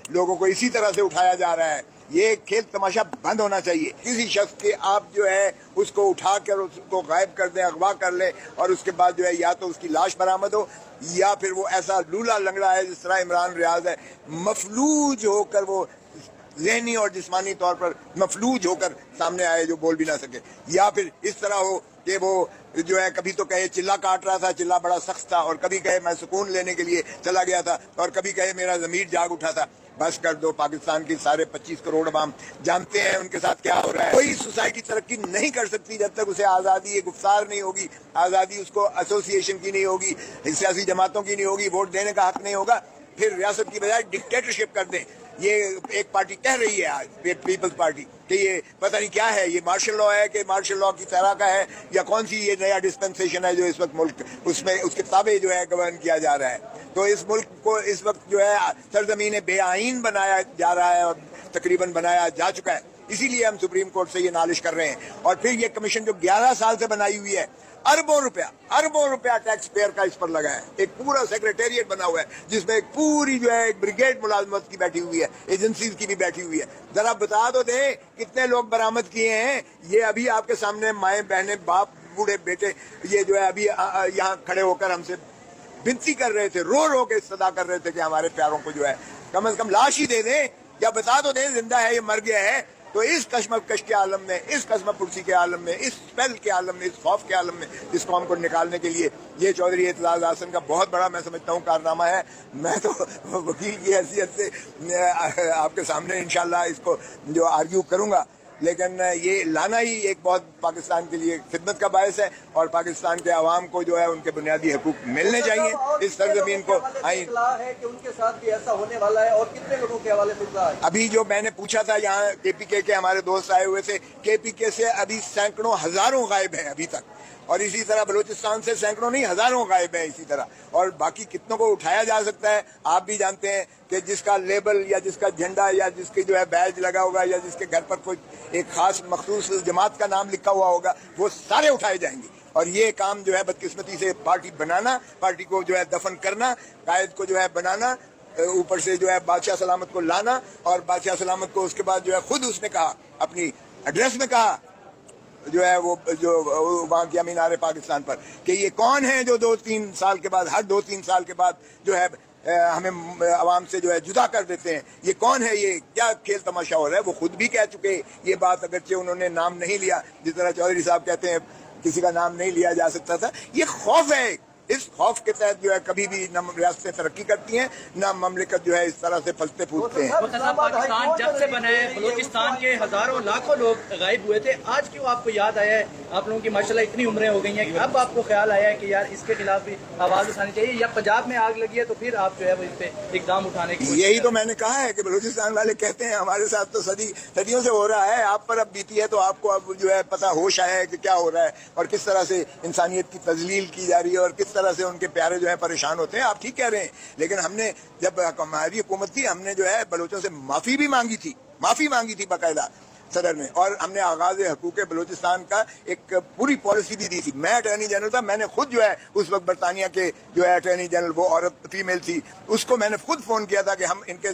لوگوں کو اسی طرح سے اٹھایا جا رہا ہے. یہ کھیل تماشا بند ہونا چاہیے. کسی شخص کے آپ جو ہے اس کو اٹھا کر اس کو غائب کر دیں, اغوا کر لیں, اور اس کے بعد جو ہے یا تو اس کی لاش برآمد ہو, یا پھر وہ ایسا لولا لنگڑا ہے جس طرح عمران ریاض ہے, مفلوج ہو کر وہ ذہنی اور جسمانی طور پر مفلوج ہو کر سامنے آئے جو بول بھی نہ سکے, یا پھر اس طرح ہو کہ وہ جو ہے کبھی تو کہے چلا کاٹ رہا تھا, چلا بڑا سخت تھا, اور کبھی کہے میں سکون لینے کے لیے چلا گیا تھا, اور کبھی کہے میرا ضمیر جاگ اٹھا تھا. بس کر دو. پاکستان کے سارے 25 کروڑ عوام جانتے ہیں ان کے ساتھ کیا ہو رہا ہے. کوئی سوسائٹی ترقی نہیں کر سکتی جب تک اسے آزادی گفتار نہیں ہوگی, آزادی اس کو ایسوسیشن کی نہیں ہوگی, سیاسی جماعتوں کی نہیں ہوگی, ووٹ دینے کا حق نہیں ہوگا. پھر ریاست کی بجائے ڈکٹیٹرشپ کر دیں. یہ ایک پارٹی کہہ رہی ہے آج, پیپلز پارٹی, کہ یہ پتہ نہیں کیا ہے, یہ مارشل لاء ہے کہ مارشل لاء کی طرح کا ہے, یا کون سی یہ نیا ڈسپنسیشن ہے جو اس وقت ملک اس میں اس کے تابع جو ہے گورن کیا جا رہا ہے. تو اس ملک کو اس وقت جو ہے سرزمین بے آئین بنایا جا رہا ہے, اور تقریباً بنایا جا چکا ہے. اسی لیے ہم سپریم کورٹ سے یہ نالش کر رہے ہیں. اور پھر یہ کمیشن جو 11 سال سے بنائی ہوئی ہے, اربوں روپیہ ٹیکس پیئر کا اس پر لگا ہے. ایک پورا سیکریٹریٹ بنا ہوا ہے جس میں ایک پوری جو ہے ایک بریگیڈ ملازمت کی بیٹھی ہوئی ہے, ایجنسیز کی بھی بیٹھی ہوئی ہے. ذرا بتا تو دیں کتنے لوگ برآمد کیے ہیں. یہ ابھی آپ کے سامنے مائیں بہنیں باپ بوڑھے بیٹے یہ جو ہے ابھی یہاں کھڑے ہو کر ہم سے بنتی کر رہے تھے, رو کے صدا کر رہے تھے کہ ہمارے پیاروں کو جو ہے کم از کم لاش ہی دے دیں, یا بتا تو دیں زندہ ہے یہ مر گیا ہے. تو اس کشمکش کے عالم میں, اس قسم پرسی کے عالم میں, اس اسپیل کے عالم میں, اس خوف کے عالم میں اس قوم کو نکالنے کے لیے یہ چودھری اعتزاز احسن کا بہت بڑا میں سمجھتا ہوں کارنامہ ہے. میں تو وکیل کی حیثیت سے آپ کے سامنے انشاءاللہ اس کو جو آرگیو کروں گا, لیکن یہ لانا ہی ایک بہت پاکستان کے لیے خدمت کا باعث ہے, اور پاکستان کے عوام کو جو ہے ان کے بنیادی حقوق ملنے چاہیے. اس سرزمین کو ہے کہ ان کے ساتھ بھی ایسا ہونے والا ہے, اور کتنے لوگوں کے حوالے سے اطلاع ہے؟ ابھی جو میں نے پوچھا تھا یہاں KPK کے ہمارے دوست آئے ہوئے تھے, KPK سے ابھی سینکڑوں ہزاروں غائب ہیں ابھی تک, اور اسی طرح بلوچستان سے سینکڑوں نہیں ہزاروں غائب ہیں اسی طرح, اور باقی کتنوں کو اٹھایا جا سکتا ہے. آپ بھی جانتے ہیں کہ جس کا لیبل یا جس کا جھنڈا یا جس کی جو ہے بیج لگا ہوگا, یا جس کے گھر پر کوئی ایک خاص مخصوص جماعت کا نام لکھا ہوا ہوگا, وہ سارے اٹھائے جائیں گے. اور یہ کام جو ہے بدقسمتی سے پارٹی بنانا, پارٹی کو جو ہے دفن کرنا, قائد کو جو ہے بنانا, اوپر سے جو ہے بادشاہ سلامت کو لانا, اور بادشاہ سلامت کو اس کے بعد جو ہے خود اس نے کہا اپنی ایڈریس میں کہا جو ہے وہ جو وہاں کیا مینار پاکستان پر, کہ یہ کون ہے جو 2-3 سال کے بعد, ہر 2-3 سال کے بعد جو ہے ہمیں عوام سے جو ہے جدا کر دیتے ہیں. یہ کون ہے, یہ کیا کھیل تماشا ہو رہا ہے. وہ خود بھی کہہ چکے یہ بات, اگرچہ انہوں نے نام نہیں لیا, جس طرح چودھری صاحب کہتے ہیں کسی کا نام نہیں لیا جا سکتا تھا. یہ خوف ہے, اس خوف کے تحت جو ہے کبھی بھی نہ ریاستیں ترقی کرتی ہیں, نہ مملکت جو ہے اس طرح سے پھلتے پھولتے ہیں. پاکستان جب سے بنا ہے بلوچستان کے ہزاروں لاکھوں لوگ غائب ہوئے تھے, آج کیوں آپ کو یاد آیا ہے؟ آپ لوگوں کی ماشاءاللہ اتنی عمریں ہو گئی ہیں کہ اب آپ کو خیال آیا ہے کہ یار اس کے خلاف بھی آواز اٹھانی چاہیے, یا پنجاب میں آگ لگی ہے تو پھر آپ جو ہے وہ اس پہ اقدام اٹھانے کی؟ یہی تو میں نے کہا ہے کہ بلوچستان والے کہتے ہیں ہمارے ساتھ تو صدیوں سے ہو رہا ہے, آپ پر اب بیتی ہے تو آپ کو اب جو ہے پتہ ہوش آیا ہے کہ کیا ہو رہا ہے, اور کس طرح سے انسانیت کی تذلیل کی جا رہی ہے, اور کس طرح سے ان کے پیارے جو ہے پریشان ہوتے ہیں. آپ ٹھیک کہہ رہے ہیں, لیکن ہم نے جب ہماری حکومت تھی ہم نے جو ہے بلوچوں سے معافی بھی مانگی تھی باقاعدہ صدر نے, اور ہم نے آغاز حقوق بلوچستان کا ایک پوری پالیسی بھی دی تھی. میں اٹارنی جنرل تھا, میں نے خود جو ہے اس وقت برطانیہ کے جو ہے اٹارنی جنرل, وہ عورت فیمیل تھی, اس کو میں نے خود فون کیا تھا کہ ہم ان کے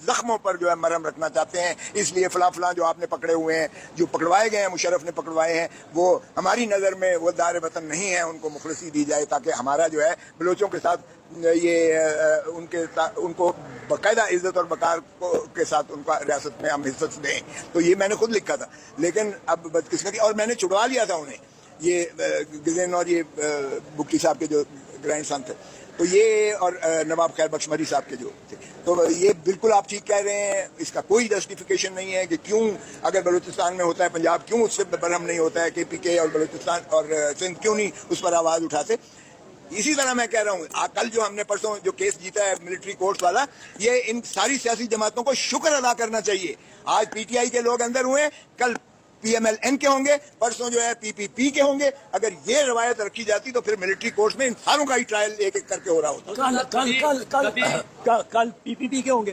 زخموں پر جو ہے مرہم رکھنا چاہتے ہیں, اس لیے فلاں جو آپ نے پکڑے ہوئے ہیں, جو پکڑوائے گئے ہیں, مشرف نے پکڑوائے ہیں, وہ ہماری نظر میں وہ دار وطن نہیں ہیں, ان کو مخلصی دی جائے تاکہ ہمارا جو ہے بلوچوں کے ساتھ یہ ان کو باقاعدہ عزت اور وقار کے ساتھ ان کا ریاست میں ہم حصت دیں. تو یہ میں نے خود لکھا تھا, لیکن اب بدقسمتی, اور میں نے چھڑوا لیا تھا انہیں, یہ گزین اور یہ بکی صاحب کے جو گرینڈ سن تھے, تو یہ اور نواب خیر بخش مری صاحب کے جو تھے. تو یہ بالکل آپ ٹھیک کہہ رہے ہیں, اس کا کوئی جسٹیفیکیشن نہیں ہے کہ کیوں اگر بلوچستان میں ہوتا ہے پنجاب کیوں اس سے برہم نہیں ہوتا ہے, KPK اور بلوچستان اور سندھ کیوں نہیں اس پر آواز اٹھاتے. اسی طرح میں کہہ رہا ہوں, کل جو ہم نے پرسوں جو کیس جیتا ہے ملٹری کورٹس والا, یہ ان ساری سیاسی جماعتوں کو شکر ادا کرنا چاہیے. آج PTI کے لوگ اندر ہوئے, کل PMLN کے ہوں گے, پرسوں جو ہے PPP کے ہوں گے. اگر یہ روایت رکھی جاتی تو پھر ملٹری کورٹس میں ان ساروں کا ہی ٹرائل ایک ایک کر کے ہو رہا ہوتا. کل PPP کے ہوں گے.